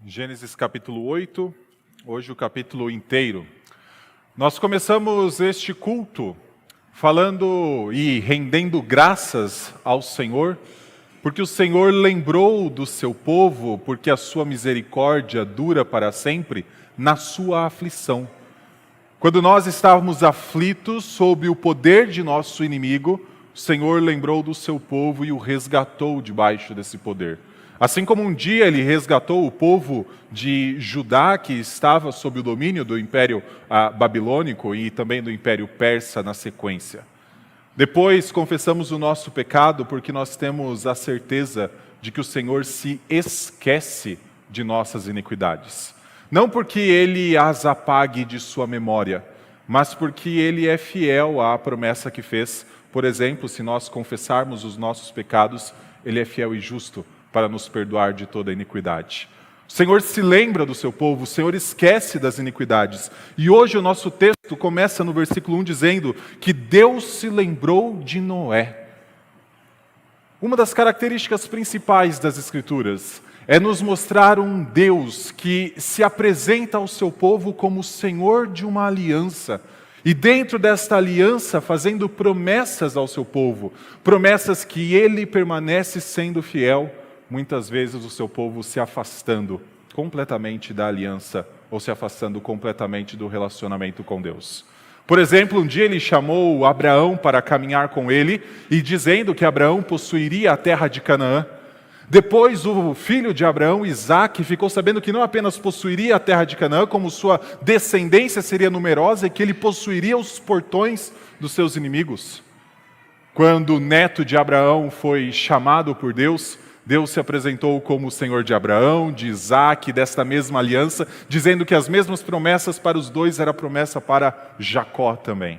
Gênesis capítulo 8, hoje o capítulo inteiro. Nós começamos este culto falando e rendendo graças ao Senhor, porque o Senhor lembrou do seu povo, porque a sua misericórdia dura para sempre, na sua aflição. Quando nós estávamos aflitos sob o poder de nosso inimigo, o Senhor lembrou do seu povo e o resgatou debaixo desse poder. Assim como um dia ele resgatou o povo de Judá, que estava sob o domínio do Império Babilônico e também do Império Persa na sequência. Depois confessamos o nosso pecado porque nós temos a certeza de que o Senhor se esquece de nossas iniquidades. Não porque ele as apague de sua memória, mas porque ele é fiel à promessa que fez. Por exemplo, se nós confessarmos os nossos pecados, ele é fiel e justo para nos perdoar de toda iniquidade. O Senhor se lembra do seu povo, o Senhor esquece das iniquidades. E hoje o nosso texto começa no versículo 1 dizendo que Deus se lembrou de Noé. Uma das características principais das Escrituras é nos mostrar um Deus que se apresenta ao seu povo como o Senhor de uma aliança. E dentro desta aliança, fazendo promessas ao seu povo, promessas que ele permanece sendo fiel, muitas vezes o seu povo se afastando completamente da aliança ou se afastando completamente do relacionamento com Deus. Por exemplo, um dia ele chamou Abraão para caminhar com ele e dizendo que Abraão possuiria a terra de Canaã. Depois o filho de Abraão, Isaque, ficou sabendo que não apenas possuiria a terra de Canaã, como sua descendência seria numerosa e que ele possuiria os portões dos seus inimigos. Quando o neto de Abraão foi chamado por Deus, Deus se apresentou como o Senhor de Abraão, de Isaque, desta mesma aliança, dizendo que as mesmas promessas para os dois era promessa para Jacó também.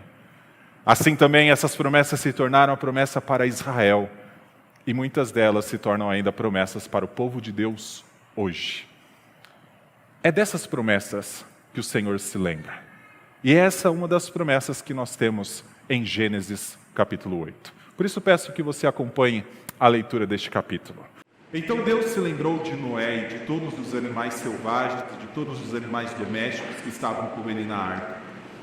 Assim também essas promessas se tornaram a promessa para Israel. E muitas delas se tornam ainda promessas para o povo de Deus hoje. É dessas promessas que o Senhor se lembra. E essa é uma das promessas que nós temos em Gênesis capítulo 8. Por isso peço que você acompanhe a leitura deste capítulo. Então Deus se lembrou de Noé e de todos os animais selvagens e de todos os animais domésticos que estavam com ele na arca.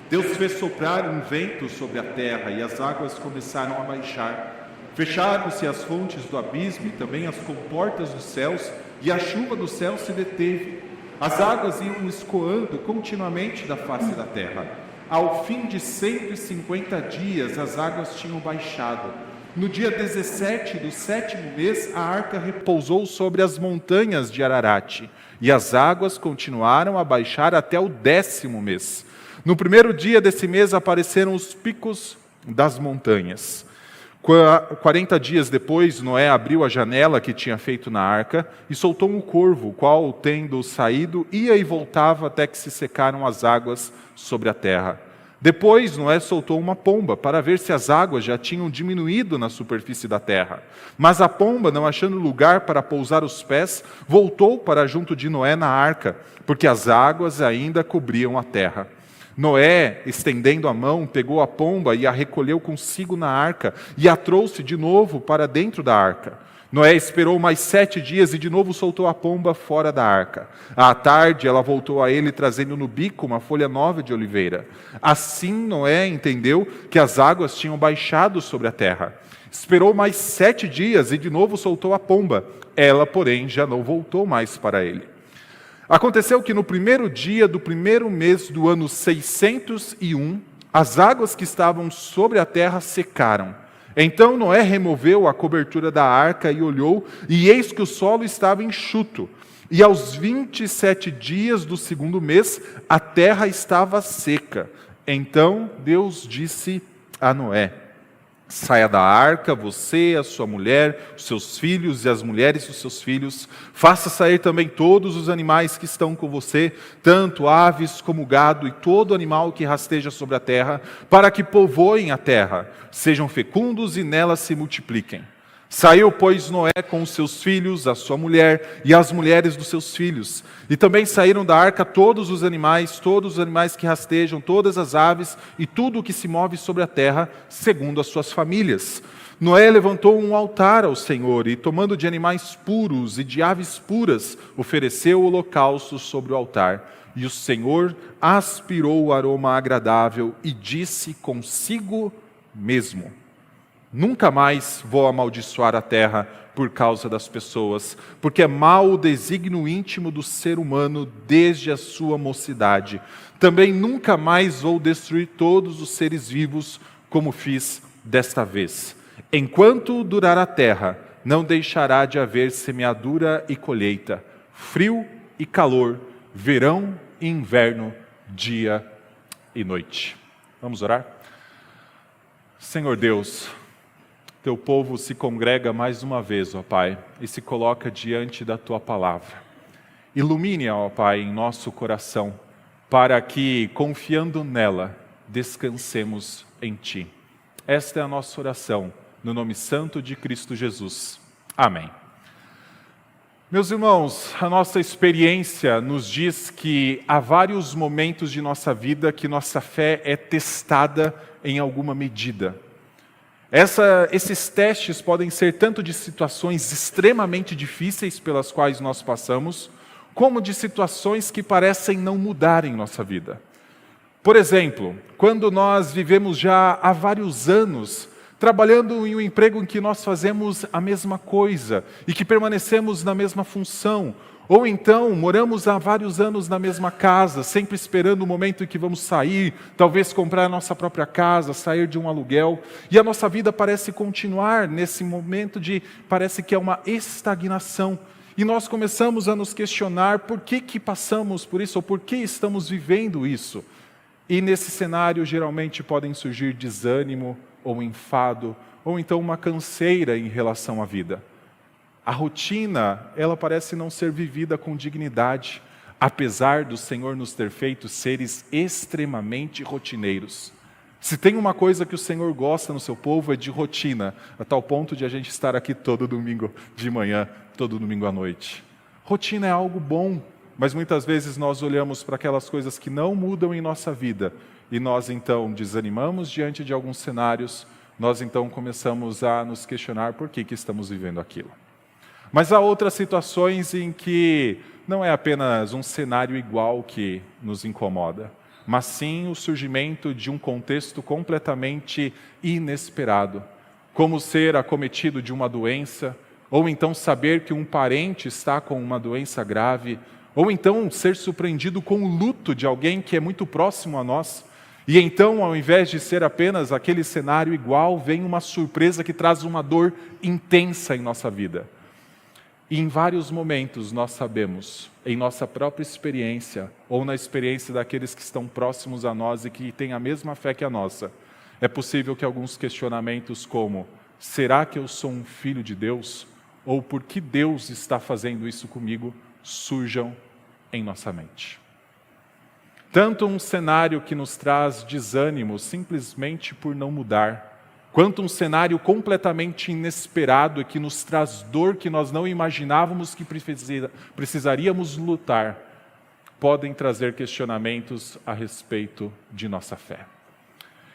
Deus fez soprar um vento sobre a terra e as águas começaram a baixar. Fecharam-se as fontes do abismo e também as comportas dos céus, e a chuva do céu se deteve. As águas iam escoando continuamente da face da terra. Ao fim de 150 dias, as águas tinham baixado. No dia 17 do 7º mês, a arca repousou sobre as montanhas de Ararat, e as águas continuaram a baixar até o 10º mês. No primeiro dia desse mês apareceram os picos das montanhas. 40 dias depois, Noé abriu a janela que tinha feito na arca e soltou um corvo, o qual, tendo saído, ia e voltava até que se secaram as águas sobre a terra. Depois, Noé soltou uma pomba para ver se as águas já tinham diminuído na superfície da terra. Mas a pomba, não achando lugar para pousar os pés, voltou para junto de Noé na arca, porque as águas ainda cobriam a terra. Noé, estendendo a mão, pegou a pomba e a recolheu consigo na arca e a trouxe de novo para dentro da arca. Noé esperou mais 7 dias e de novo soltou a pomba fora da arca. À tarde ela voltou a ele trazendo no bico uma folha nova de oliveira. Assim Noé entendeu que as águas tinham baixado sobre a terra. Esperou mais 7 dias e de novo soltou a pomba. Ela, porém, já não voltou mais para ele. Aconteceu que no primeiro dia do primeiro mês do ano 601, as águas que estavam sobre a terra secaram. Então Noé removeu a cobertura da arca e olhou, e eis que o solo estava enxuto. E aos 27 dias do segundo mês, a terra estava seca. Então Deus disse a Noé: saia da arca, você, a sua mulher, os seus filhos e as mulheres dos seus filhos. Faça sair também todos os animais que estão com você, tanto aves como gado e todo animal que rasteja sobre a terra, para que povoem a terra, sejam fecundos e nela se multipliquem. Saiu, pois, Noé com os seus filhos, a sua mulher e as mulheres dos seus filhos. E também saíram da arca todos os animais que rastejam, todas as aves e tudo o que se move sobre a terra, segundo as suas famílias. Noé levantou um altar ao Senhor e, tomando de animais puros e de aves puras, ofereceu holocaustos sobre o altar. E o Senhor aspirou o aroma agradável e disse consigo mesmo: nunca mais vou amaldiçoar a terra por causa das pessoas, porque é mau o desígnio íntimo do ser humano desde a sua mocidade. Também nunca mais vou destruir todos os seres vivos, como fiz desta vez. Enquanto durar a terra, não deixará de haver semeadura e colheita, frio e calor, verão e inverno, dia e noite. Vamos orar? Senhor Deus, Teu povo se congrega mais uma vez, ó Pai, e se coloca diante da Tua palavra. Ilumine, ó Pai, em nosso coração, para que, confiando nela, descansemos em Ti. Esta é a nossa oração, no nome santo de Cristo Jesus. Amém. Meus irmãos, a nossa experiência nos diz que há vários momentos de nossa vida que nossa fé é testada em alguma medida. Esses testes podem ser tanto de situações extremamente difíceis pelas quais nós passamos, como de situações que parecem não mudar em nossa vida. Por exemplo, quando nós vivemos já há vários anos trabalhando em um emprego em que nós fazemos a mesma coisa e que permanecemos na mesma função, ou então moramos há vários anos na mesma casa, sempre esperando o momento em que vamos sair, talvez comprar a nossa própria casa, sair de um aluguel, e a nossa vida parece continuar nesse momento parece que é uma estagnação. E nós começamos a nos questionar por que passamos por isso, ou por que estamos vivendo isso. E nesse cenário geralmente podem surgir desânimo, ou enfado, ou então uma canseira em relação à vida. A rotina, ela parece não ser vivida com dignidade, apesar do Senhor nos ter feito seres extremamente rotineiros. Se tem uma coisa que o Senhor gosta no seu povo é de rotina, a tal ponto de a gente estar aqui todo domingo de manhã, todo domingo à noite. Rotina é algo bom, mas muitas vezes nós olhamos para aquelas coisas que não mudam em nossa vida e nós então desanimamos diante de alguns cenários, nós então começamos a nos questionar por que estamos vivendo aquilo. Mas há outras situações em que não é apenas um cenário igual que nos incomoda, mas sim o surgimento de um contexto completamente inesperado, como ser acometido de uma doença, ou então saber que um parente está com uma doença grave, ou então ser surpreendido com o luto de alguém que é muito próximo a nós, e então, ao invés de ser apenas aquele cenário igual, vem uma surpresa que traz uma dor intensa em nossa vida. E em vários momentos nós sabemos, em nossa própria experiência, ou na experiência daqueles que estão próximos a nós e que têm a mesma fé que a nossa, é possível que alguns questionamentos como: será que eu sou um filho de Deus? Ou por que Deus está fazendo isso comigo? Surjam em nossa mente. Tanto um cenário que nos traz desânimo simplesmente por não mudar, quanto um cenário completamente inesperado e que nos traz dor que nós não imaginávamos que precisaríamos lutar, podem trazer questionamentos a respeito de nossa fé.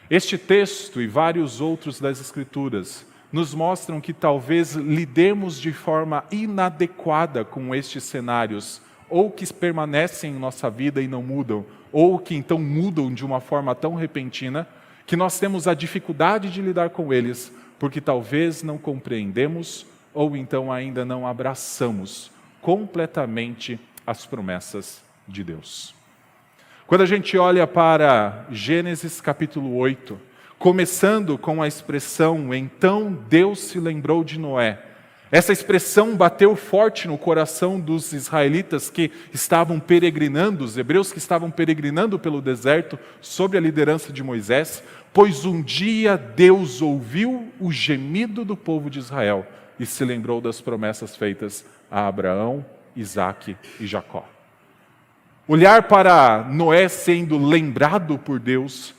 Este texto e vários outros das Escrituras nos mostram que talvez lidemos de forma inadequada com estes cenários, ou que permanecem em nossa vida e não mudam, ou que então mudam de uma forma tão repentina, que nós temos a dificuldade de lidar com eles, porque talvez não compreendemos, ou então ainda não abraçamos completamente as promessas de Deus. Quando a gente olha para Gênesis capítulo 8, começando com a expressão, então Deus se lembrou de Noé, essa expressão bateu forte no coração dos israelitas que estavam peregrinando, os hebreus que estavam peregrinando pelo deserto, sob a liderança de Moisés, pois um dia Deus ouviu o gemido do povo de Israel e se lembrou das promessas feitas a Abraão, Isaque e Jacó. Olhar para Noé sendo lembrado por Deus,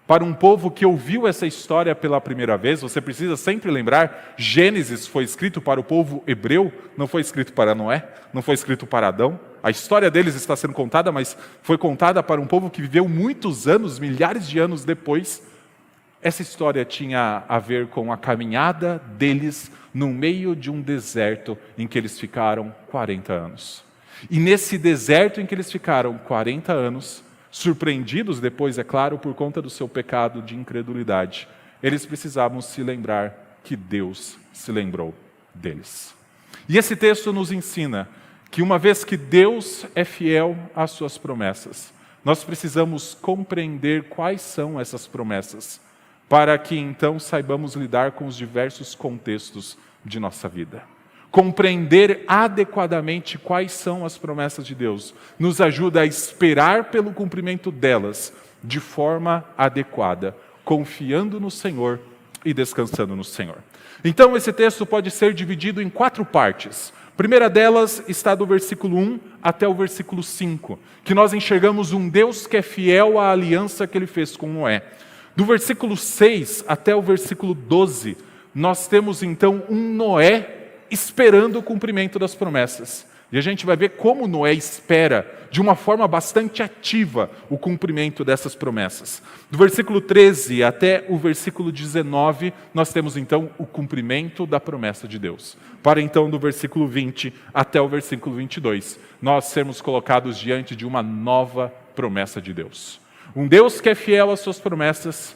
para um povo que ouviu essa história pela primeira vez, você precisa sempre lembrar, Gênesis foi escrito para o povo hebreu, não foi escrito para Noé, não foi escrito para Adão. A história deles está sendo contada, mas foi contada para um povo que viveu muitos anos, milhares de anos depois. Essa história tinha a ver com a caminhada deles no meio de um deserto em que eles ficaram 40 anos. E nesse deserto em que eles ficaram 40 anos, surpreendidos depois, é claro, por conta do seu pecado de incredulidade, eles precisavam se lembrar que Deus se lembrou deles. E esse texto nos ensina que uma vez que Deus é fiel às suas promessas, nós precisamos compreender quais são essas promessas, para que então saibamos lidar com os diversos contextos de nossa vida. Compreender adequadamente quais são as promessas de Deus nos ajuda a esperar pelo cumprimento delas de forma adequada, confiando no Senhor e descansando no Senhor. Então esse texto pode ser dividido em 4 partes. A primeira delas está do versículo 1 até o versículo 5, que nós enxergamos um Deus que é fiel à aliança que ele fez com Noé. Do versículo 6 até o versículo 12, nós temos então um Noé esperando o cumprimento das promessas. E a gente vai ver como Noé espera, de uma forma bastante ativa, o cumprimento dessas promessas. Do versículo 13 até o versículo 19, nós temos então o cumprimento da promessa de Deus. Para então, do versículo 20 até o versículo 22, nós sermos colocados diante de uma nova promessa de Deus. Um Deus que é fiel às suas promessas,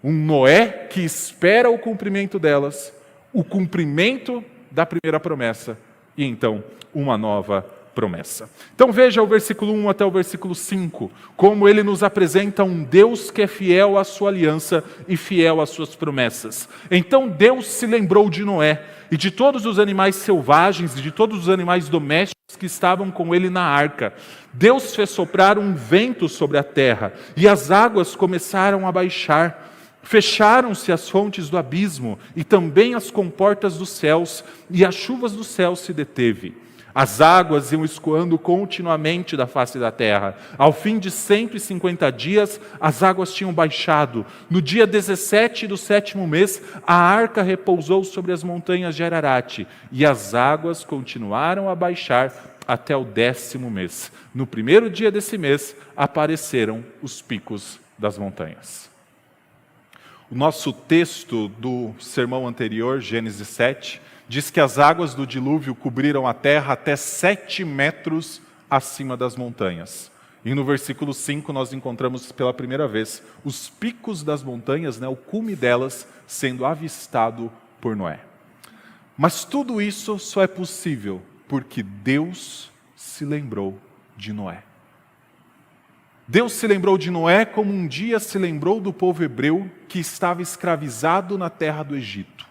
um Noé que espera o cumprimento delas, o cumprimento da primeira promessa e então uma nova promessa. Então veja o versículo 1 até o versículo 5, como ele nos apresenta um Deus que é fiel à sua aliança e fiel às suas promessas. Então Deus se lembrou de Noé e de todos os animais selvagens e de todos os animais domésticos que estavam com ele na arca. Deus fez soprar um vento sobre a terra e as águas começaram a baixar. Fecharam-se as fontes do abismo e também as comportas dos céus, e as chuvas do céu se deteve. As águas iam escoando continuamente da face da terra. Ao fim de 150 dias, as águas tinham baixado. No dia 17 do 7º mês, a arca repousou sobre as montanhas de Ararat, e as águas continuaram a baixar até o 10º mês. No primeiro dia desse mês, apareceram os picos das montanhas. O nosso texto do sermão anterior, Gênesis 7, diz que as águas do dilúvio cobriram a terra até 7 metros acima das montanhas. E no versículo 5 nós encontramos pela primeira vez os picos das montanhas, o cume delas, sendo avistado por Noé. Mas tudo isso só é possível porque Deus se lembrou de Noé. Deus se lembrou de Noé como um dia se lembrou do povo hebreu que estava escravizado na terra do Egito.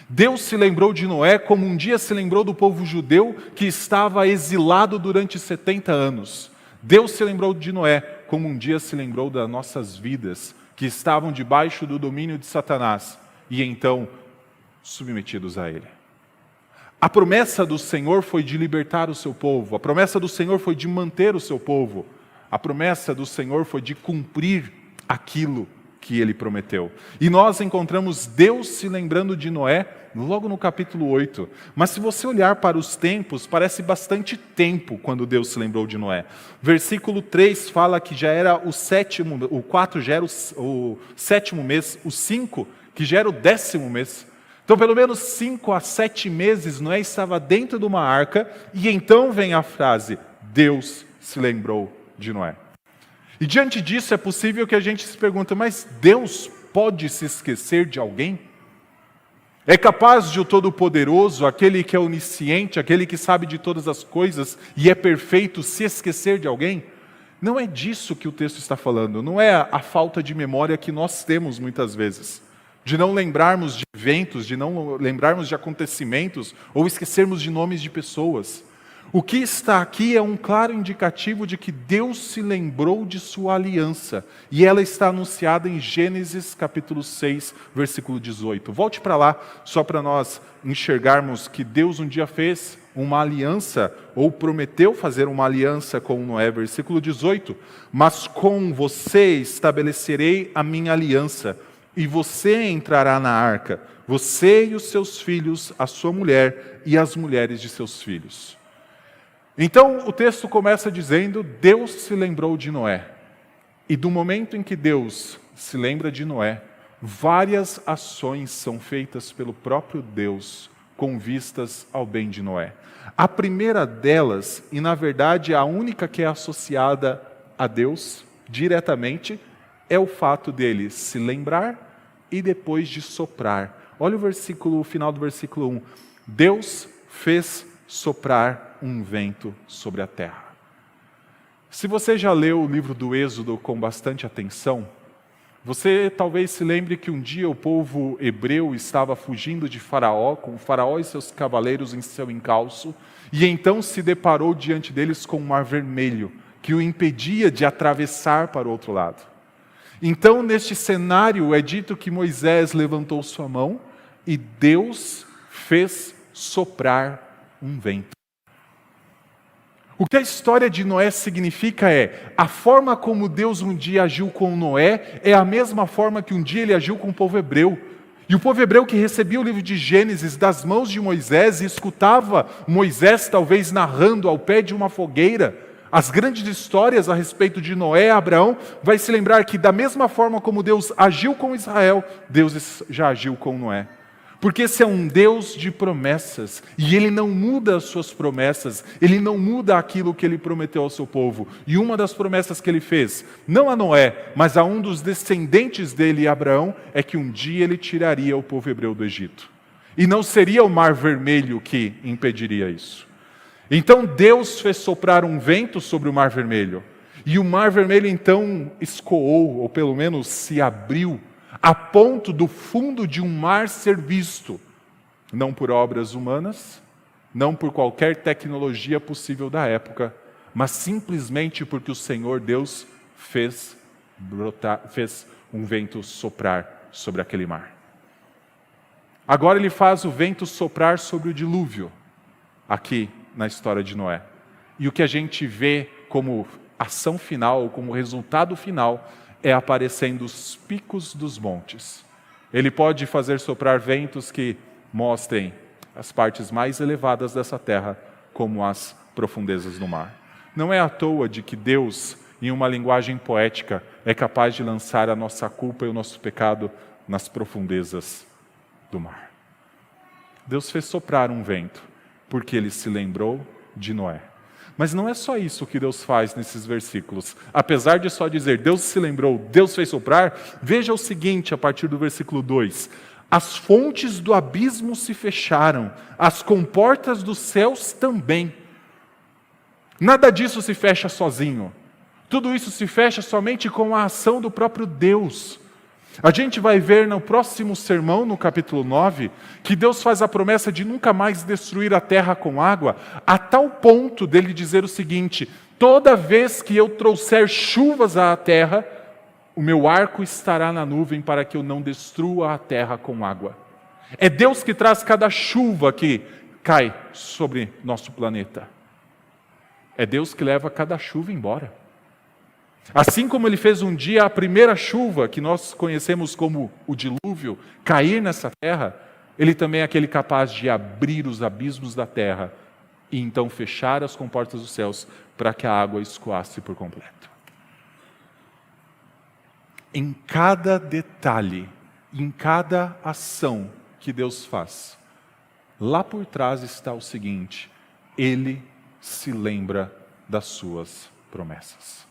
Deus se lembrou de Noé como um dia se lembrou do povo judeu que estava exilado durante 70 anos. Deus se lembrou de Noé como um dia se lembrou das nossas vidas que estavam debaixo do domínio de Satanás e então submetidos a ele. A promessa do Senhor foi de libertar o seu povo. A promessa do Senhor foi de manter o seu povo. A promessa do Senhor foi de cumprir aquilo que ele prometeu. E nós encontramos Deus se lembrando de Noé logo no capítulo 8. Mas se você olhar para os tempos, parece bastante tempo quando Deus se lembrou de Noé. Versículo 3 fala que já era o 7º, o 4 já era o 7º mês, o 5 que já era o 10º mês. Então, pelo menos 5 a 7 meses, Noé estava dentro de uma arca, e então vem a frase, Deus se lembrou de Noé. E diante disso é possível que a gente se pergunte, mas Deus pode se esquecer de alguém? É capaz de o Todo-Poderoso, aquele que é onisciente, aquele que sabe de todas as coisas e é perfeito, se esquecer de alguém? Não é disso que o texto está falando, não é a falta de memória que nós temos muitas vezes. De não lembrarmos de eventos, de não lembrarmos de acontecimentos, ou esquecermos de nomes de pessoas. O que está aqui é um claro indicativo de que Deus se lembrou de sua aliança, e ela está anunciada em Gênesis capítulo 6, versículo 18. Volte para lá, só para nós enxergarmos que Deus um dia fez uma aliança, ou prometeu fazer uma aliança com Noé, versículo 18. Mas com você estabelecerei a minha aliança, e você entrará na arca, você e os seus filhos, a sua mulher e as mulheres de seus filhos. Então o texto começa dizendo, Deus se lembrou de Noé. E do momento em que Deus se lembra de Noé, várias ações são feitas pelo próprio Deus com vistas ao bem de Noé. A primeira delas, e na verdade a única que é associada a Deus diretamente, é o fato dele se lembrar e depois de soprar. Olha o final do versículo 1. Deus fez soprar um vento sobre a terra. Se você já leu o livro do Êxodo com bastante atenção, você talvez se lembre que um dia o povo hebreu estava fugindo de Faraó, com Faraó e seus cavaleiros em seu encalço, e então se deparou diante deles com um mar vermelho, que o impedia de atravessar para o outro lado. Então, neste cenário, é dito que Moisés levantou sua mão e Deus fez soprar um vento. O que a história de Noé significa é, a forma como Deus um dia agiu com Noé é a mesma forma que um dia ele agiu com o povo hebreu. E o povo hebreu que recebia o livro de Gênesis das mãos de Moisés e escutava Moisés talvez narrando ao pé de uma fogueira as grandes histórias a respeito de Noé e Abraão, vai se lembrar que da mesma forma como Deus agiu com Israel, Deus já agiu com Noé. Porque esse é um Deus de promessas, e Ele não muda as suas promessas, Ele não muda aquilo que Ele prometeu ao seu povo. E uma das promessas que Ele fez, não a Noé, mas a um dos descendentes dele, Abraão, é que um dia Ele tiraria o povo hebreu do Egito. E não seria o Mar Vermelho que impediria isso. Então Deus fez soprar um vento sobre o Mar Vermelho, e o Mar Vermelho então escoou, ou pelo menos se abriu, a ponto do fundo de um mar ser visto, não por obras humanas, não por qualquer tecnologia possível da época, mas simplesmente porque o Senhor Deus fez um vento soprar sobre aquele mar. Agora Ele faz o vento soprar sobre o dilúvio, aqui na história de Noé. E o que a gente vê como ação final, como resultado final, é aparecendo os picos dos montes. Ele pode fazer soprar ventos que mostrem as partes mais elevadas dessa terra, como as profundezas do mar. Não é à toa de que Deus, em uma linguagem poética, é capaz de lançar a nossa culpa e o nosso pecado nas profundezas do mar. Deus fez soprar um vento, porque Ele se lembrou de Noé. Mas não é só isso que Deus faz nesses versículos. Apesar de só dizer, Deus se lembrou, Deus fez soprar, veja o seguinte, a partir do versículo 2. As fontes do abismo se fecharam, as comportas dos céus também. Nada disso se fecha sozinho. Tudo isso se fecha somente com a ação do próprio Deus. A gente vai ver no próximo sermão, no capítulo 9, que Deus faz a promessa de nunca mais destruir a terra com água, a tal ponto dele dizer o seguinte: toda vez que eu trouxer chuvas à terra, o meu arco estará na nuvem para que eu não destrua a terra com água. É Deus que traz cada chuva que cai sobre nosso planeta. É Deus que leva cada chuva embora. Assim como Ele fez um dia a primeira chuva, que nós conhecemos como o dilúvio, cair nessa terra, Ele também é aquele capaz de abrir os abismos da terra e então fechar as comportas dos céus para que a água escoasse por completo. Em cada detalhe, em cada ação que Deus faz, lá por trás está o seguinte: Ele se lembra das suas promessas.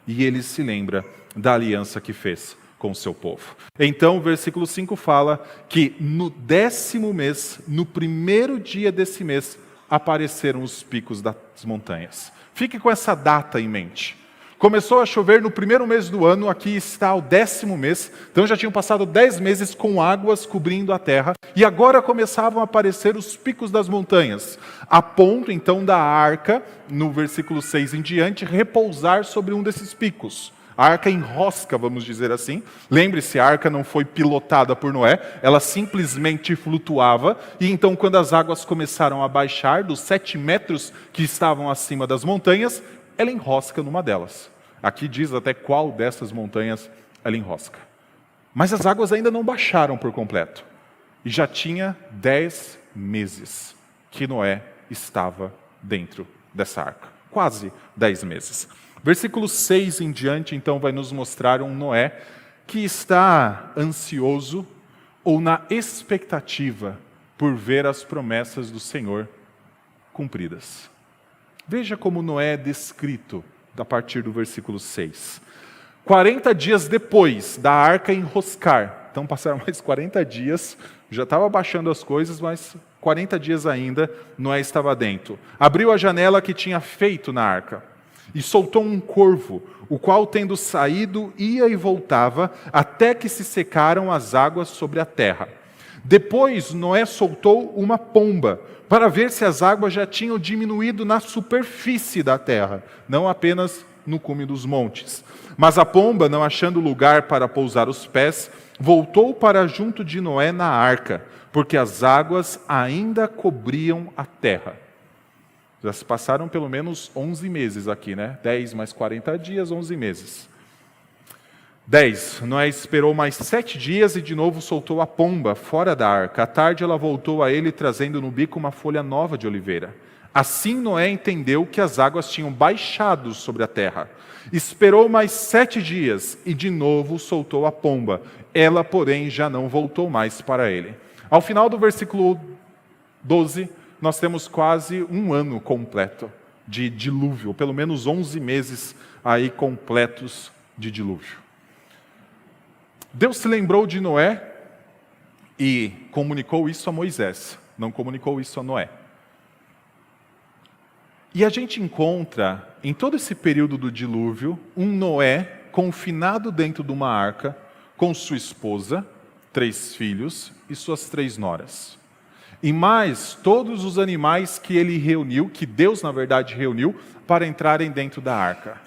E Ele se lembra da aliança que fez com o seu povo. Então, o versículo 5 fala que no 10º mês, no primeiro dia desse mês, apareceram os picos das montanhas. Fique com essa data em mente. Começou a chover no primeiro mês do ano, aqui está o 10º mês, então já tinham passado 10 meses com águas cobrindo a terra, e agora começavam a aparecer os picos das montanhas, a ponto então da arca, no versículo 6 em diante, repousar sobre um desses picos. A arca enrosca, vamos dizer assim. Lembre-se, a arca não foi pilotada por Noé, ela simplesmente flutuava, e então quando as águas começaram a baixar dos 7 metros que estavam acima das montanhas, ela enrosca numa delas. Aqui diz até qual dessas montanhas ela enrosca. Mas as águas ainda não baixaram por completo. E já tinha 10 meses que Noé estava dentro dessa arca. Quase 10 meses. Versículo 6 em diante, então, vai nos mostrar um Noé que está ansioso ou na expectativa por ver as promessas do Senhor cumpridas? Veja como Noé é descrito a partir do versículo 6. 40 dias depois da arca enroscar, então passaram mais 40 dias, já estava baixando as coisas, mas 40 dias ainda, Noé estava dentro. Abriu a janela que tinha feito na arca e soltou um corvo, o qual, tendo saído, ia e voltava, até que se secaram as águas sobre a terra. Depois Noé soltou uma pomba, para ver se as águas já tinham diminuído na superfície da terra, não apenas no cume dos montes. Mas a pomba, não achando lugar para pousar os pés, voltou para junto de Noé na arca, porque as águas ainda cobriam a terra. Já se passaram pelo menos 11 meses aqui, né? 10 mais 40 dias, 11 meses. 10. Noé esperou mais 7 dias e de novo soltou a pomba fora da arca. À tarde ela voltou a ele, trazendo no bico uma folha nova de oliveira. Assim Noé entendeu que as águas tinham baixado sobre a terra. Esperou mais 7 dias e de novo soltou a pomba. Ela, porém, já não voltou mais para ele. Ao final do versículo 12, nós temos quase um ano completo de dilúvio, pelo menos 11 meses aí completos de dilúvio. Deus se lembrou de Noé e comunicou isso a Moisés, não comunicou isso a Noé. E a gente encontra, em todo esse período do dilúvio, um Noé confinado dentro de uma arca, com sua esposa, 3 filhos e suas 3 noras. E mais todos os animais que ele reuniu, que Deus, na verdade, reuniu, para entrarem dentro da arca.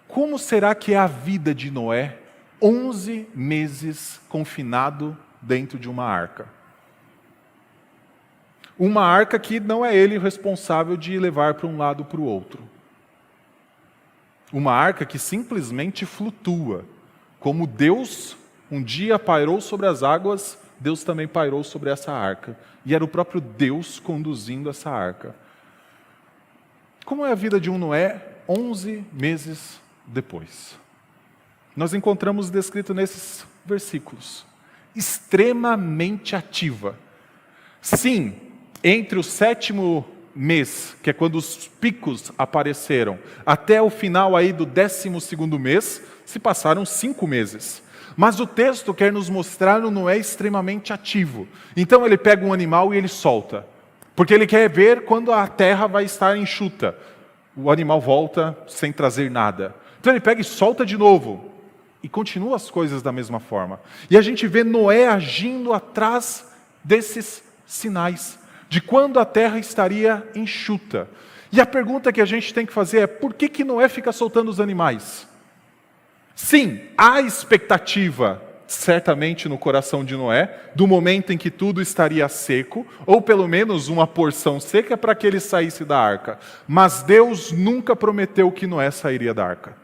Como será que é a vida de Noé, 11 meses confinado dentro de uma arca? Uma arca que não é ele o responsável de levar para um lado ou para o outro. Uma arca que simplesmente flutua. Como Deus um dia pairou sobre as águas, Deus também pairou sobre essa arca. E era o próprio Deus conduzindo essa arca. Como é a vida de um Noé 11 meses depois? Nós encontramos descrito nesses versículos. Extremamente ativa. Sim, entre o 7º mês, que é quando os picos apareceram, até o final aí do 12º mês, se passaram 5 meses. Mas o texto quer nos mostrar o Noé extremamente ativo. Então ele pega um animal e ele solta. Porque ele quer ver quando a terra vai estar enxuta. O animal volta sem trazer nada. Então ele pega e solta de novo. E continua as coisas da mesma forma. E a gente vê Noé agindo atrás desses sinais. De quando a terra estaria enxuta. E a pergunta que a gente tem que fazer é: por que Noé fica soltando os animais? Sim, há expectativa, certamente no coração de Noé, do momento em que tudo estaria seco, ou pelo menos uma porção seca para que ele saísse da arca. Mas Deus nunca prometeu que Noé sairia da arca.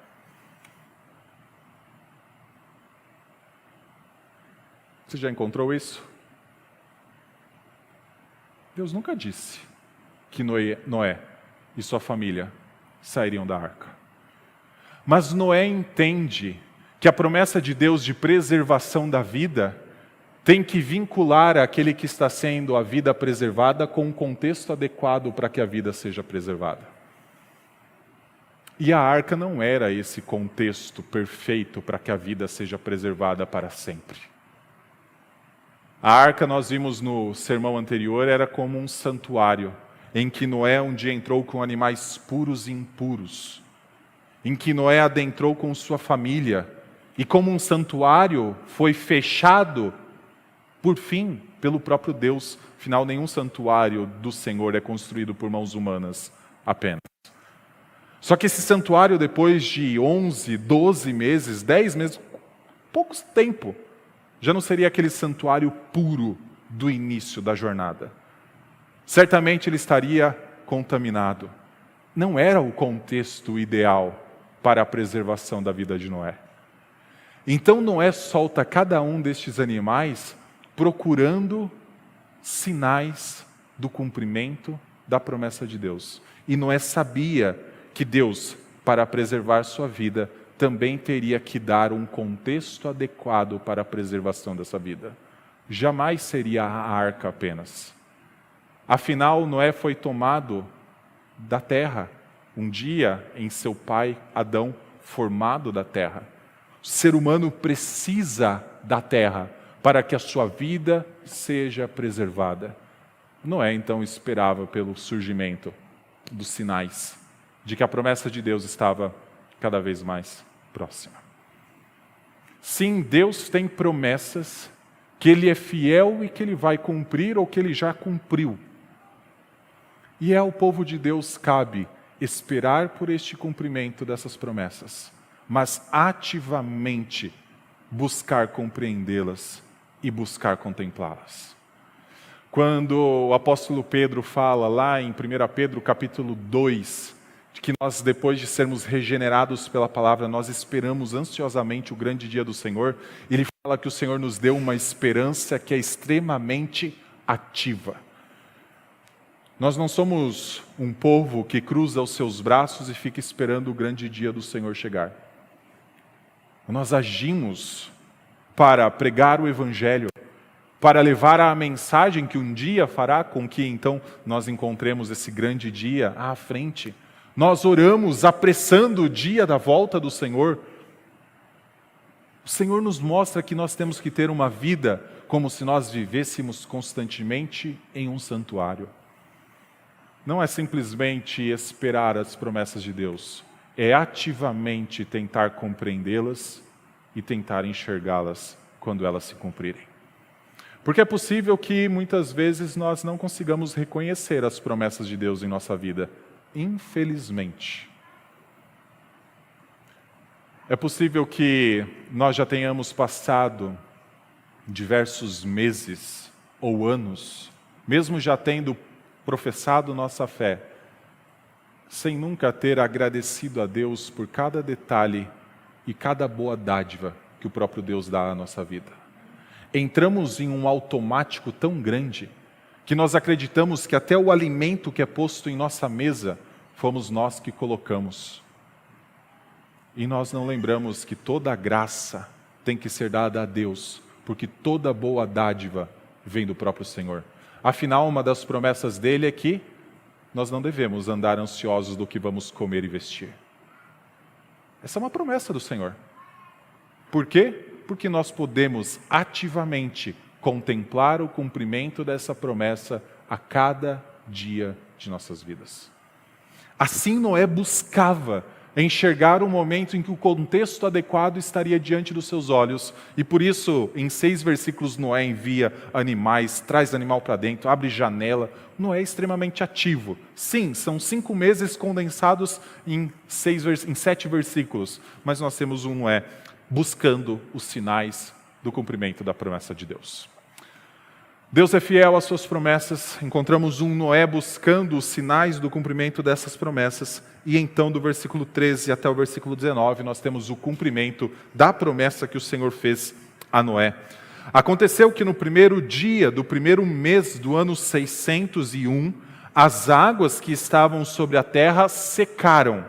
Você já encontrou isso? Deus nunca disse que Noé e sua família sairiam da arca. Mas Noé entende que a promessa de Deus de preservação da vida tem que vincular aquele que está sendo a vida preservada com um contexto adequado para que a vida seja preservada. E a arca não era esse contexto perfeito para que a vida seja preservada para sempre. A arca, nós vimos no sermão anterior, era como um santuário, em que Noé um dia entrou com animais puros e impuros, em que Noé adentrou com sua família, e como um santuário foi fechado, por fim, pelo próprio Deus. Afinal, nenhum santuário do Senhor é construído por mãos humanas apenas. Só que esse santuário, depois de 11, 12 meses, 10 meses, pouco tempo, já não seria aquele santuário puro do início da jornada. Certamente ele estaria contaminado. Não era o contexto ideal para a preservação da vida de Noé. Então Noé solta cada um destes animais procurando sinais do cumprimento da promessa de Deus. E Noé sabia que Deus, para preservar sua vida, também teria que dar um contexto adequado para a preservação dessa vida. Jamais seria a arca apenas. Afinal, Noé foi tomado da terra, um dia em seu pai Adão, formado da terra. O ser humano precisa da terra para que a sua vida seja preservada. Noé então esperava pelo surgimento dos sinais de que a promessa de Deus estava cada vez mais próxima. Sim, Deus tem promessas que Ele é fiel e que Ele vai cumprir ou que Ele já cumpriu. E ao povo de Deus cabe esperar por este cumprimento dessas promessas, mas ativamente buscar compreendê-las e buscar contemplá-las. Quando o apóstolo Pedro fala lá em 1 Pedro capítulo 2, de que nós, depois de sermos regenerados pela palavra, nós esperamos ansiosamente o grande dia do Senhor, ele fala que o Senhor nos deu uma esperança que é extremamente ativa. Nós não somos um povo que cruza os seus braços e fica esperando o grande dia do Senhor chegar. Nós agimos para pregar o Evangelho, para levar a mensagem que um dia fará com que então nós encontremos esse grande dia à frente. Nós oramos apressando o dia da volta do Senhor. O Senhor nos mostra que nós temos que ter uma vida como se nós vivêssemos constantemente em um santuário. Não é simplesmente esperar as promessas de Deus, é ativamente tentar compreendê-las e tentar enxergá-las quando elas se cumprirem. Porque é possível que muitas vezes nós não consigamos reconhecer as promessas de Deus em nossa vida, infelizmente. É possível que nós já tenhamos passado diversos meses ou anos, mesmo já tendo professado nossa fé, sem nunca ter agradecido a Deus por cada detalhe e cada boa dádiva que o próprio Deus dá à nossa vida. Entramos em um automático tão grande que nós acreditamos que até o alimento que é posto em nossa mesa fomos nós que colocamos. E nós não lembramos que toda a graça tem que ser dada a Deus, porque toda boa dádiva vem do próprio Senhor. Afinal, uma das promessas dele é que nós não devemos andar ansiosos do que vamos comer e vestir. Essa é uma promessa do Senhor. Por quê? Porque nós podemos ativamente contemplar o cumprimento dessa promessa a cada dia de nossas vidas. Assim Noé buscava enxergar um momento em que o contexto adequado estaria diante dos seus olhos, e por isso, em 6 versículos, Noé envia animais, traz animal para dentro, abre janela. Noé é extremamente ativo. Sim, são 5 meses condensados em 7 versículos, mas nós temos um Noé buscando os sinais do cumprimento da promessa de Deus. Deus é fiel às suas promessas, encontramos um Noé buscando os sinais do cumprimento dessas promessas, e então do versículo 13 até o versículo 19 nós temos o cumprimento da promessa que o Senhor fez a Noé. Aconteceu que no primeiro dia do primeiro mês do ano 601, as águas que estavam sobre a terra secaram.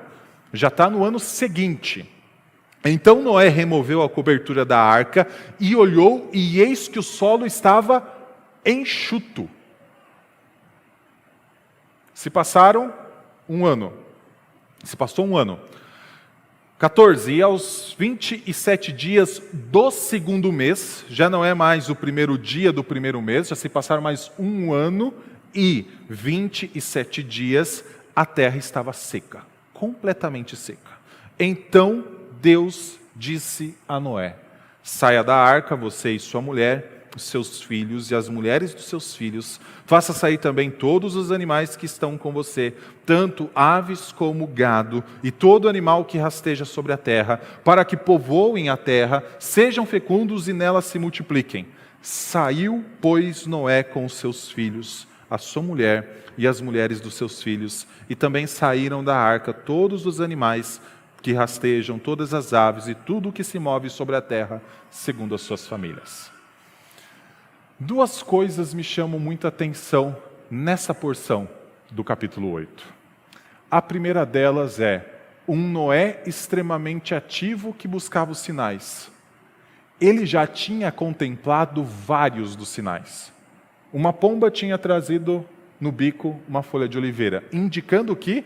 Já está no ano seguinte. Então Noé removeu a cobertura da arca e olhou, e eis que o solo estava enxuto. Se passou um ano. 14, e aos 27 dias do segundo mês, já não é mais o primeiro dia do primeiro mês, já se passaram mais um ano e 27 dias, a terra estava seca, completamente seca. Então Deus disse a Noé: saia da arca, você e sua mulher, os seus filhos e as mulheres dos seus filhos, faça sair também todos os animais que estão com você, tanto aves como gado, e todo animal que rasteja sobre a terra, para que povoem a terra, sejam fecundos e nela se multipliquem. Saiu, pois, Noé com os seus filhos, a sua mulher e as mulheres dos seus filhos, e também saíram da arca todos os animais que rastejam, todas as aves e tudo o que se move sobre a terra, segundo as suas famílias. 2 coisas me chamam muita atenção nessa porção do capítulo 8. A primeira delas é um Noé extremamente ativo que buscava os sinais. Ele já tinha contemplado vários dos sinais. Uma pomba tinha trazido no bico uma folha de oliveira, indicando que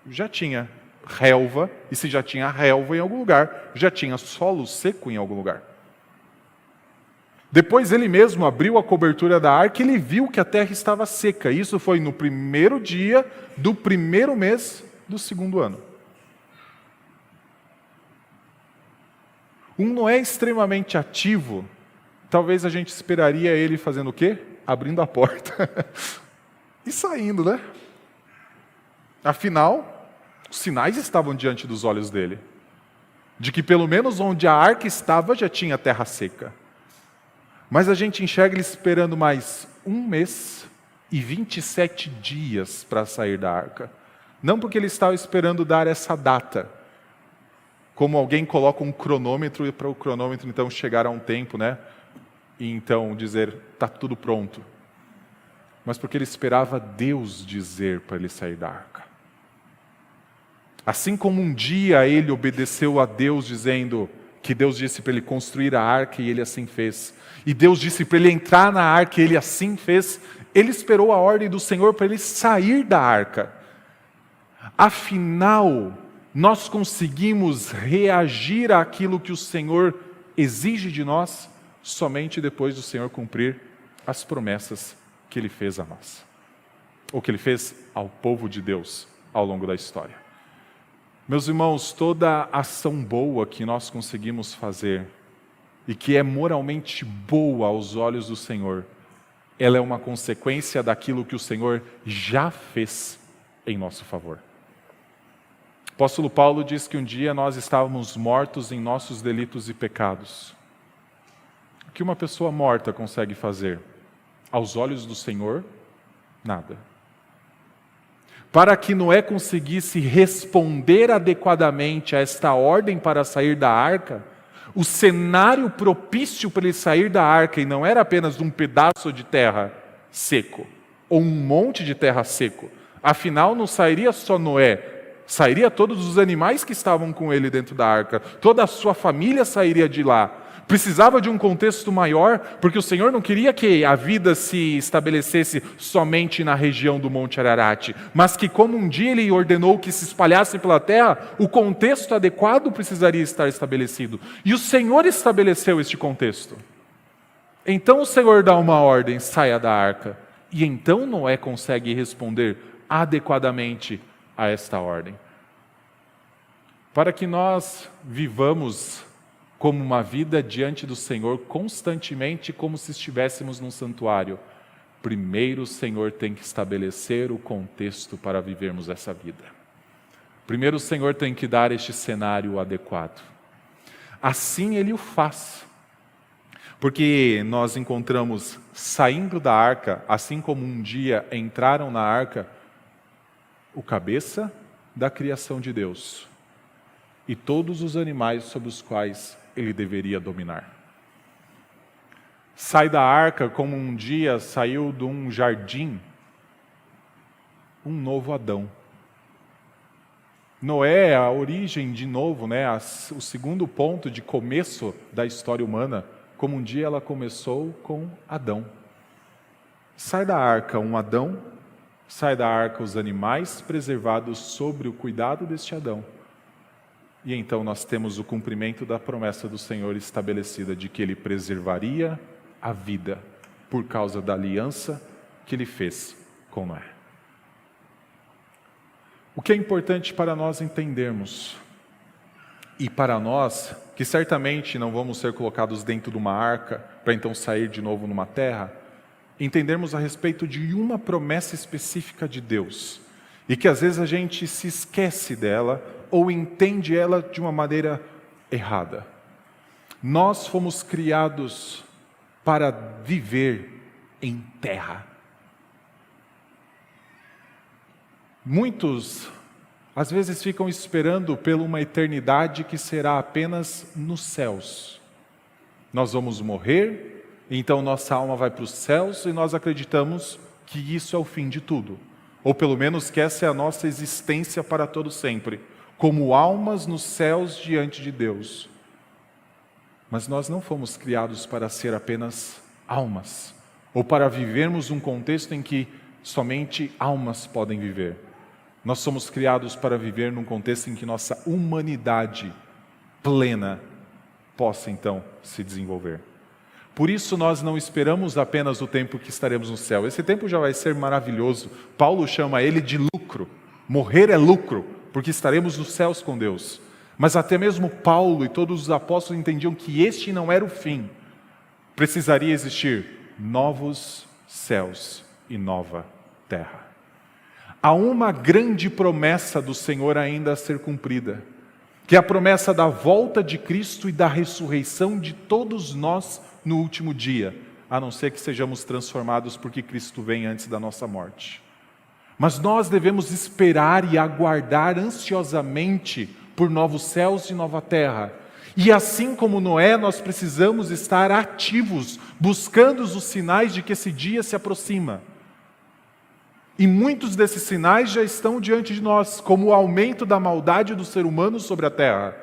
já tinha relva, e se já tinha relva em algum lugar, já tinha solo seco em algum lugar. Depois ele mesmo abriu a cobertura da arca e ele viu que a terra estava seca. Isso foi no primeiro dia do primeiro mês do segundo ano. Um Noé extremamente ativo, talvez a gente esperaria ele fazendo o quê? Abrindo a porta e saindo, né? Afinal, os sinais estavam diante dos olhos dele, de que pelo menos onde a arca estava já tinha terra seca. Mas a gente enxerga ele esperando mais 1 mês e 27 dias para sair da arca. Não porque ele estava esperando dar essa data, como alguém coloca um cronômetro e para o cronômetro então chegar a um tempo, né? E então dizer, está tudo pronto. Mas porque ele esperava Deus dizer para ele sair da arca. Assim como um dia ele obedeceu a Deus dizendo que Deus disse para ele construir a arca e ele assim fez. E Deus disse para ele entrar na arca e ele assim fez. Ele esperou a ordem do Senhor para ele sair da arca. Afinal, nós conseguimos reagir àquilo que o Senhor exige de nós somente depois do Senhor cumprir as promessas que Ele fez a nós. Ou que Ele fez ao povo de Deus ao longo da história. Meus irmãos, toda ação boa que nós conseguimos fazer e que é moralmente boa aos olhos do Senhor, ela é uma consequência daquilo que o Senhor já fez em nosso favor. O apóstolo Paulo diz que um dia nós estávamos mortos em nossos delitos e pecados. O que uma pessoa morta consegue fazer? Aos olhos do Senhor, nada. Para que Noé conseguisse responder adequadamente a esta ordem para sair da arca, o cenário propício para ele sair da arca, e não era apenas um pedaço de terra seco, ou um monte de terra seco. Afinal, não sairia só Noé, sairia todos os animais que estavam com ele dentro da arca, toda a sua família sairia de lá. Precisava de um contexto maior, porque o Senhor não queria que a vida se estabelecesse somente na região do Monte Ararat, mas que como um dia Ele ordenou que se espalhasse pela terra, o contexto adequado precisaria estar estabelecido. E o Senhor estabeleceu este contexto. Então o Senhor dá uma ordem, saia da arca. E então Noé consegue responder adequadamente a esta ordem. Para que nós vivamos como uma vida diante do Senhor constantemente, como se estivéssemos num santuário, primeiro o Senhor tem que estabelecer o contexto para vivermos essa vida. Primeiro o Senhor tem que dar este cenário adequado. Assim Ele o faz. Porque nós encontramos saindo da arca, assim como um dia entraram na arca, o cabeça da criação de Deus e todos os animais sobre os quais ele deveria dominar. Sai da arca como um dia saiu de um jardim um novo Adão. Noé é a origem, de novo, o segundo ponto de começo da história humana, como um dia ela começou com Adão. Sai da arca um Adão, sai da arca os animais preservados sobre o cuidado deste Adão. E então nós temos o cumprimento da promessa do Senhor estabelecida de que Ele preservaria a vida por causa da aliança que Ele fez com Noé. O que é importante para nós entendermos, e para nós, que certamente não vamos ser colocados dentro de uma arca, para então sair de novo numa terra, entendermos a respeito de uma promessa específica de Deus, e que às vezes a gente se esquece dela, ou entende ela de uma maneira errada. Nós fomos criados para viver em terra. Muitos, às vezes, ficam esperando por uma eternidade que será apenas nos céus. Nós vamos morrer, então nossa alma vai para os céus e nós acreditamos que isso é o fim de tudo. Ou pelo menos que essa é a nossa existência para todo sempre. como almas nos céus diante de Deus. Mas nós não fomos criados para ser apenas almas, ou para vivermos um contexto em que somente almas podem viver. Nós somos criados para viver num contexto em que nossa humanidade plena possa então se desenvolver. Por isso nós não esperamos apenas o tempo que estaremos no céu. Esse tempo já vai ser maravilhoso. Paulo chama ele de lucro. Morrer é lucro, porque estaremos nos céus com Deus. Mas até mesmo Paulo e todos os apóstolos entendiam que este não era o fim. Precisaria existir novos céus e nova terra. Há uma grande promessa do Senhor ainda a ser cumprida, que é a promessa da volta de Cristo e da ressurreição de todos nós no último dia, a não ser que sejamos transformados porque Cristo vem antes da nossa morte. Mas nós devemos esperar e aguardar ansiosamente por novos céus e nova terra. E assim como Noé, nós precisamos estar ativos, buscando os sinais de que esse dia se aproxima. E muitos desses sinais já estão diante de nós, como o aumento da maldade do ser humano sobre a terra.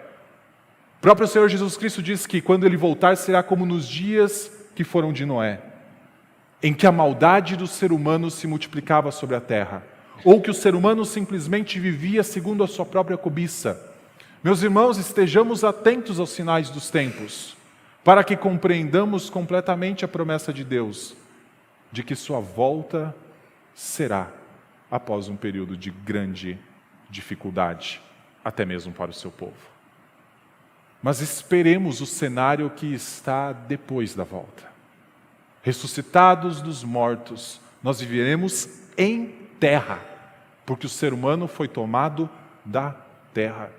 O próprio Senhor Jesus Cristo diz que quando Ele voltar será como nos dias que foram de Noé, em que a maldade do ser humano se multiplicava sobre a terra, ou que o ser humano simplesmente vivia segundo a sua própria cobiça. Meus irmãos, estejamos atentos aos sinais dos tempos, para que compreendamos completamente a promessa de Deus, de que sua volta será após um período de grande dificuldade, até mesmo para o seu povo. Mas esperemos o cenário que está depois da volta. Ressuscitados dos mortos, nós viveremos em terra, porque o ser humano foi tomado da terra.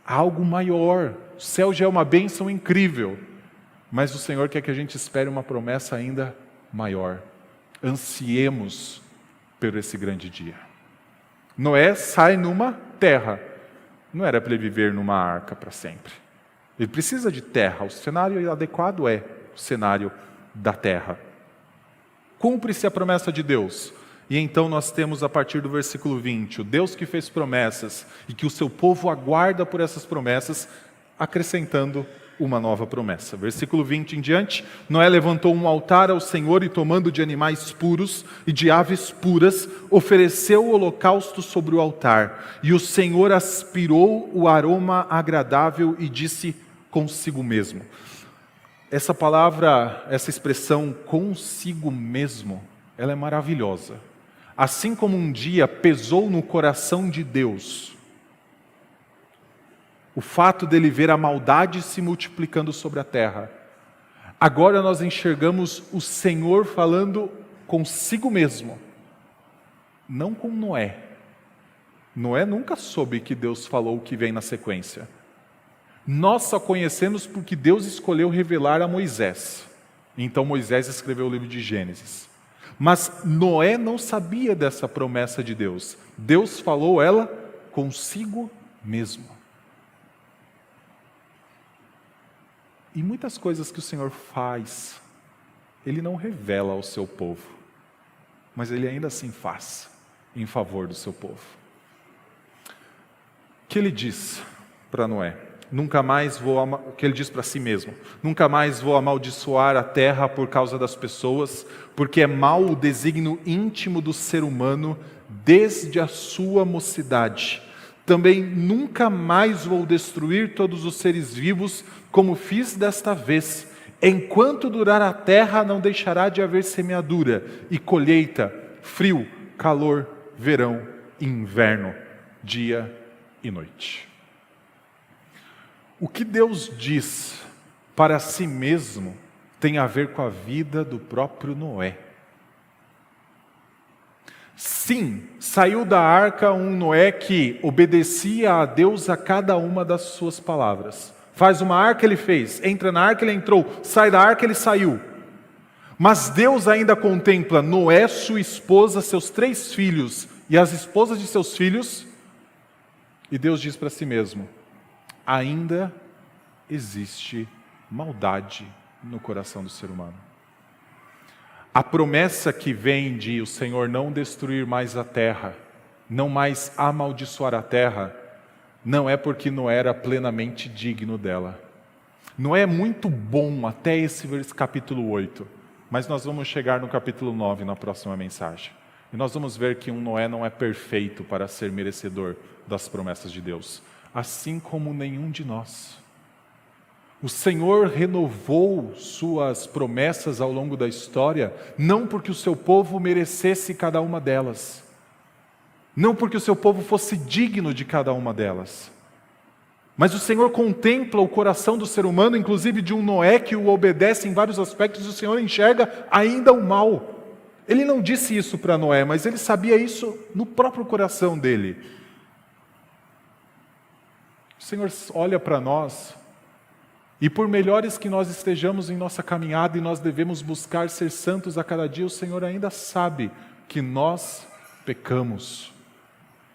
Há algo maior. O céu já é uma bênção incrível, mas o Senhor quer que a gente espere uma promessa ainda maior. Ansiemos por esse grande dia. Noé sai numa terra. Não era para ele viver numa arca para sempre. Ele precisa de terra. O cenário adequado é o cenário da terra. Cumpre-se a promessa de Deus. E então nós temos a partir do versículo 20, o Deus que fez promessas e que o seu povo aguarda por essas promessas, acrescentando uma nova promessa. Versículo 20 em diante, Noé levantou um altar ao Senhor e tomando de animais puros e de aves puras, ofereceu o holocausto sobre o altar. E o Senhor aspirou o aroma agradável e disse consigo mesmo. Essa palavra, essa expressão consigo mesmo, ela é maravilhosa. Assim como um dia pesou no coração de Deus o fato dele ver a maldade se multiplicando sobre a terra, agora nós enxergamos o Senhor falando consigo mesmo, não com Noé. Noé nunca soube que Deus falou o que vem na sequência. Nós só conhecemos porque Deus escolheu revelar a Moisés. Então Moisés escreveu o livro de Gênesis. Mas Noé não sabia dessa promessa de Deus. Deus falou ela consigo mesmo. E muitas coisas que o Senhor faz, Ele não revela ao seu povo, mas Ele ainda assim faz em favor do seu povo. O que Ele diz para Noé? O que Ele diz para si mesmo? Nunca mais vou amaldiçoar a terra por causa das pessoas, porque é mau o desígnio íntimo do ser humano desde a sua mocidade. Também nunca mais vou destruir todos os seres vivos, como fiz desta vez. Enquanto durar a terra, não deixará de haver semeadura e colheita, frio, calor, verão e inverno, dia e noite. O que Deus diz para si mesmo tem a ver com a vida do próprio Noé. Sim, saiu da arca um Noé que obedecia a Deus a cada uma das suas palavras. Faz uma arca, ele fez. Entra na arca, ele entrou. Sai da arca, ele saiu. Mas Deus ainda contempla Noé, sua esposa, seus 3 filhos e as esposas de seus filhos. E Deus diz para si mesmo, ainda existe maldade no coração do ser humano. A promessa que vem de o Senhor não destruir mais a terra não mais amaldiçoar a terra, não é porque Noé era plenamente digno dela. Noé é muito bom até esse capítulo 8, mas nós vamos chegar no capítulo 9 na próxima mensagem. E nós vamos ver que um Noé não é perfeito para ser merecedor das promessas de Deus, assim como nenhum de nós. O Senhor renovou suas promessas ao longo da história, não porque o seu povo merecesse cada uma delas, não porque o seu povo fosse digno de cada uma delas, mas o Senhor contempla o coração do ser humano, inclusive de um Noé que o obedece em vários aspectos, e o Senhor enxerga ainda o mal. Ele não disse isso para Noé, mas ele sabia isso no próprio coração dele. O Senhor olha para nós, e por melhores que nós estejamos em nossa caminhada, e nós devemos buscar ser santos a cada dia, o Senhor ainda sabe que nós pecamos,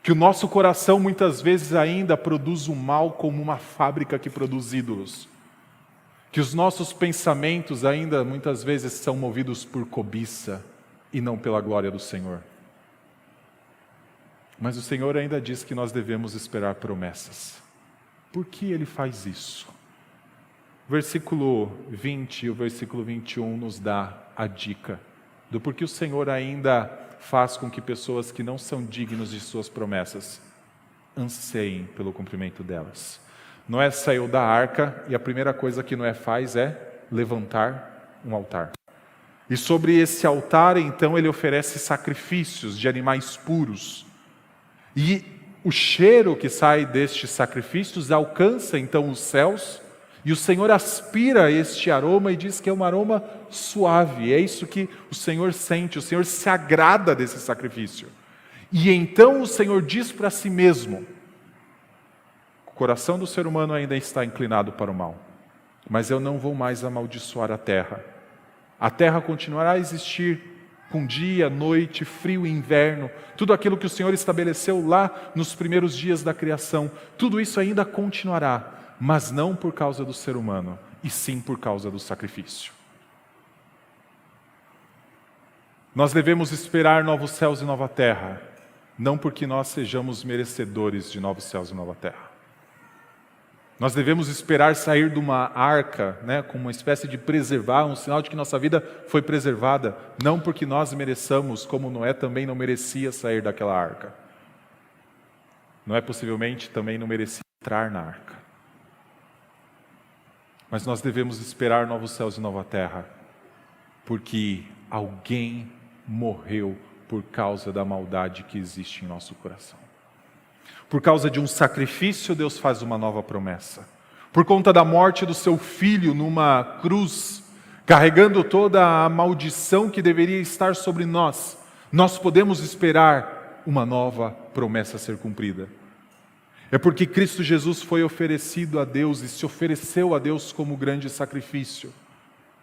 que o nosso coração muitas vezes ainda produz o mal como uma fábrica que produz ídolos, que os nossos pensamentos ainda muitas vezes são movidos por cobiça e não pela glória do Senhor. Mas o Senhor ainda diz que nós devemos esperar promessas. Por que Ele faz isso? O versículo 20 e o versículo 21 nos dá a dica do porquê o Senhor ainda faz com que pessoas que não são dignos de suas promessas anseiem pelo cumprimento delas. Noé saiu da arca e a primeira coisa que Noé faz é levantar um altar. E sobre esse altar, então, ele oferece sacrifícios de animais puros. E o cheiro que sai destes sacrifícios alcança, então, os céus, e o Senhor aspira este aroma e diz que é um aroma suave. É isso que o Senhor sente, o Senhor se agrada desse sacrifício. E então o Senhor diz para si mesmo: o coração do ser humano ainda está inclinado para o mal, mas eu não vou mais amaldiçoar a terra. A terra continuará a existir com dia, noite, frio e inverno. Tudo aquilo que o Senhor estabeleceu lá nos primeiros dias da criação, tudo isso ainda continuará. Mas não por causa do ser humano, e sim por causa do sacrifício. Nós devemos esperar novos céus e nova terra, não porque nós sejamos merecedores de novos céus e nova terra. Nós devemos esperar sair de uma arca, como uma espécie de preservar, um sinal de que nossa vida foi preservada, não porque nós mereçamos, como Noé também não merecia sair daquela arca. Noé possivelmente também não merecia entrar na arca. Mas nós devemos esperar novos céus e nova terra, porque alguém morreu por causa da maldade que existe em nosso coração. Por causa de um sacrifício, Deus faz uma nova promessa. Por conta da morte do seu filho numa cruz, carregando toda a maldição que deveria estar sobre nós, nós podemos esperar uma nova promessa ser cumprida. É porque Cristo Jesus foi oferecido a Deus e se ofereceu a Deus como grande sacrifício,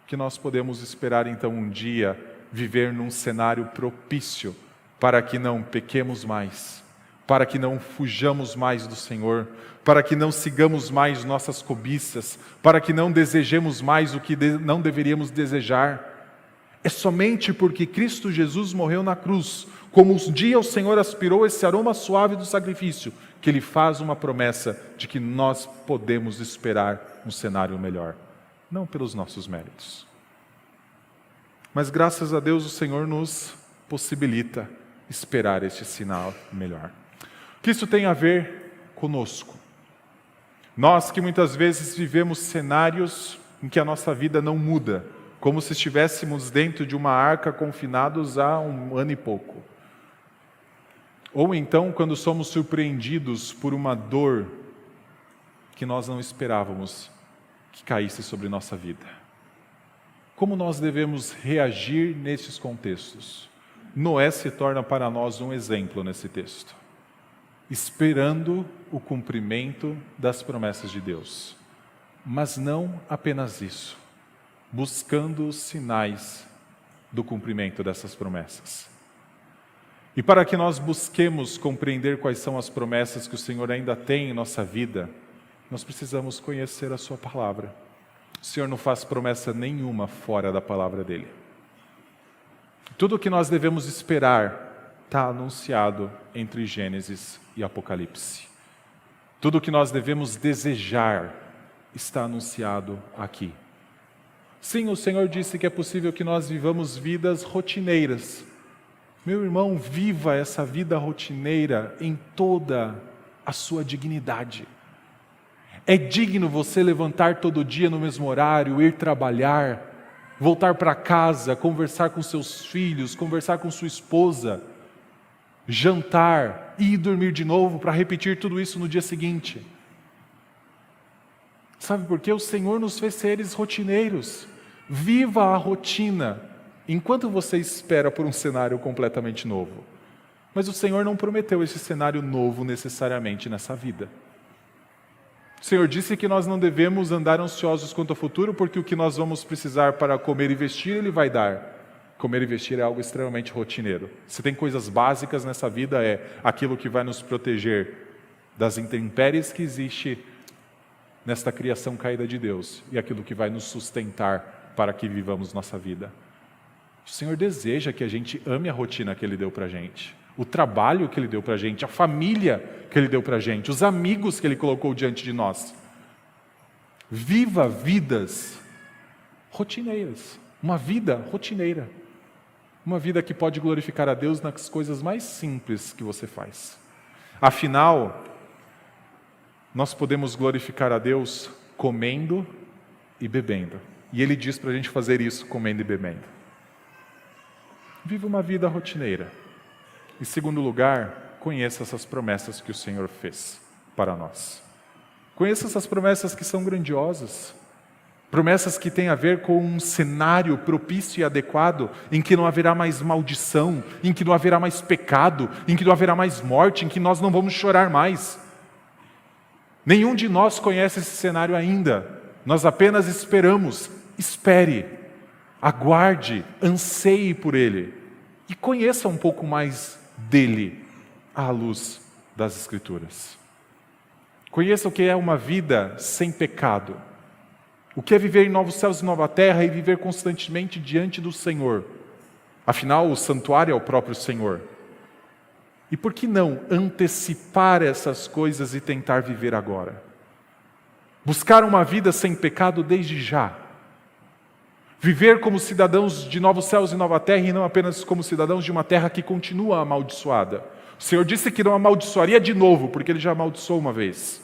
que nós podemos esperar então um dia viver num cenário propício para que não pequemos mais, para que não fujamos mais do Senhor, para que não sigamos mais nossas cobiças, para que não desejemos mais o que não deveríamos desejar. É somente porque Cristo Jesus morreu na cruz, como um dia o Senhor aspirou esse aroma suave do sacrifício, que Ele faz uma promessa de que nós podemos esperar um cenário melhor, não pelos nossos méritos. Mas graças a Deus o Senhor nos possibilita esperar este sinal melhor. O que isso tem a ver conosco? Nós que muitas vezes vivemos cenários em que a nossa vida não muda, como se estivéssemos dentro de uma arca confinados há 1 ano e pouco. Ou então, quando somos surpreendidos por uma dor que nós não esperávamos que caísse sobre nossa vida. Como nós devemos reagir nesses contextos? Noé se torna para nós um exemplo nesse texto, esperando o cumprimento das promessas de Deus. Mas não apenas isso, buscando os sinais do cumprimento dessas promessas. E para que nós busquemos compreender quais são as promessas que o Senhor ainda tem em nossa vida, nós precisamos conhecer a sua palavra. O Senhor não faz promessa nenhuma fora da palavra dele. Tudo o que nós devemos esperar está anunciado entre Gênesis e Apocalipse. Tudo o que nós devemos desejar está anunciado aqui. Sim, o Senhor disse que é possível que nós vivamos vidas rotineiras. Meu irmão, viva essa vida rotineira em toda a sua dignidade. É digno você levantar todo dia no mesmo horário, ir trabalhar, voltar para casa, conversar com seus filhos, conversar com sua esposa, jantar e ir dormir de novo para repetir tudo isso no dia seguinte. Sabe por quê? O Senhor nos fez seres rotineiros. Viva a rotina enquanto você espera por um cenário completamente novo. Mas o Senhor não prometeu esse cenário novo necessariamente nessa vida. O Senhor disse que nós não devemos andar ansiosos quanto ao futuro, porque o que nós vamos precisar para comer e vestir, Ele vai dar. Comer e vestir é algo extremamente rotineiro. Se tem coisas básicas nessa vida, é aquilo que vai nos proteger das intempéries que existe nesta criação caída de Deus, e aquilo que vai nos sustentar para que vivamos nossa vida. O Senhor deseja que a gente ame a rotina que Ele deu para a gente, o trabalho que Ele deu para a gente, a família que Ele deu para a gente, os amigos que Ele colocou diante de nós. Viva vidas rotineiras, uma vida rotineira, uma vida que pode glorificar a Deus nas coisas mais simples que você faz. Afinal, nós podemos glorificar a Deus comendo e bebendo. E Ele diz para a gente fazer isso comendo e bebendo. Viva uma vida rotineira. Em segundo lugar, conheça essas promessas que o Senhor fez para nós. Conheça essas promessas que são grandiosas. Promessas que têm a ver com um cenário propício e adequado, em que não haverá mais maldição, em que não haverá mais pecado, em que não haverá mais morte, em que nós não vamos chorar mais. Nenhum de nós conhece esse cenário ainda. Nós apenas esperamos. Espere, aguarde, anseie por Ele e conheça um pouco mais dele à luz das Escrituras. Conheça o que é uma vida sem pecado, o que é viver em novos céus e nova terra e viver constantemente diante do Senhor. Afinal, o santuário é o próprio Senhor. E por que não antecipar essas coisas e tentar viver agora? Buscar uma vida sem pecado desde já. Viver como cidadãos de novos céus e nova terra e não apenas como cidadãos de uma terra que continua amaldiçoada. O Senhor disse que não amaldiçoaria de novo, porque Ele já amaldiçoou uma vez.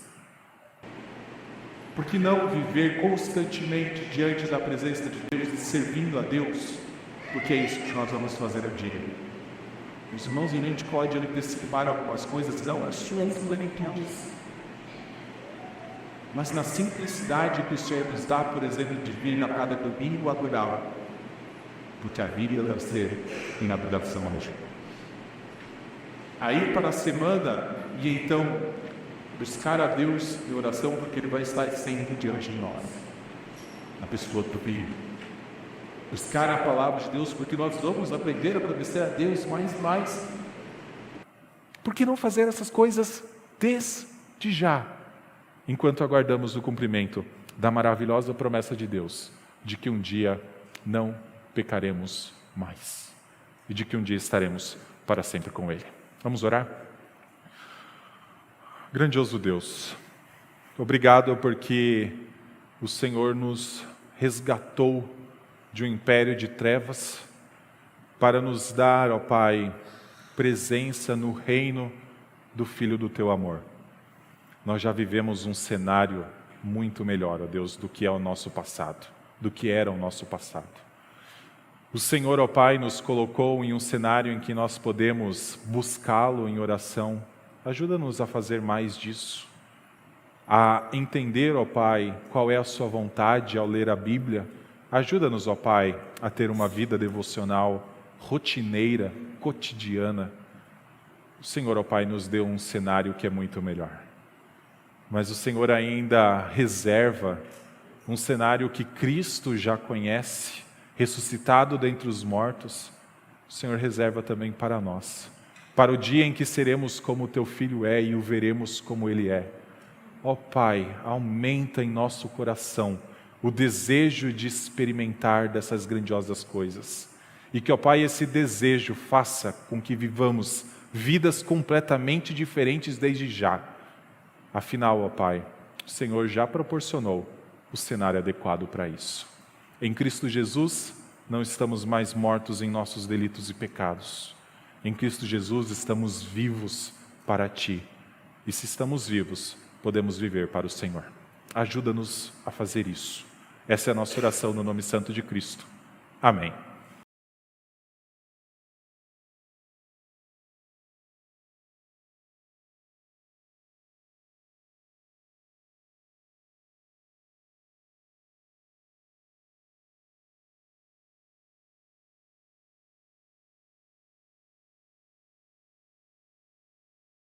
Por que não viver constantemente diante da presença de Deus e servindo a Deus? Porque é isso que nós vamos fazer um dia. Os irmãos, a gente pode antecipar algumas coisas, não, mas na simplicidade que o Senhor nos dá, por exemplo, de vir a cada domingo adorá-lo, porque a vida deve ser em adoração hoje. Aí para a semana, e então buscar a Deus em oração, porque Ele vai estar sempre diante de nós, na pessoa do domingo. Buscar a palavra de Deus, porque nós vamos aprender a conhecer a Deus mais e mais. Por que não fazer essas coisas desde já? Enquanto aguardamos o cumprimento da maravilhosa promessa de Deus, de que um dia não pecaremos mais, e de que um dia estaremos para sempre com Ele. Vamos orar? Grandioso Deus, obrigado porque o Senhor nos resgatou de um império de trevas, para nos dar, ó Pai, presença no reino do Filho do Teu amor. Nós já vivemos um cenário muito melhor, ó Deus, do que é o nosso passado, do que era o nosso passado. O Senhor, ó Pai, nos colocou em um cenário em que nós podemos buscá-lo em oração. Ajuda-nos a fazer mais disso, a entender, ó Pai, qual é a sua vontade ao ler a Bíblia. Ajuda-nos, ó Pai, a ter uma vida devocional rotineira, cotidiana. O Senhor, ó Pai, nos deu um cenário que é muito melhor. Mas o Senhor ainda reserva um cenário que Cristo já conhece, ressuscitado dentre os mortos. O Senhor reserva também para nós, para o dia em que seremos como o Teu Filho é e o veremos como Ele é. Ó Pai, aumenta em nosso coração o desejo de experimentar dessas grandiosas coisas. E que, ó Pai, esse desejo faça com que vivamos vidas completamente diferentes desde já. Afinal, ó Pai, o Senhor já proporcionou o cenário adequado para isso. Em Cristo Jesus, não estamos mais mortos em nossos delitos e pecados. Em Cristo Jesus, estamos vivos para Ti. E se estamos vivos, podemos viver para o Senhor. Ajuda-nos a fazer isso. Essa é a nossa oração no nome santo de Cristo. Amém.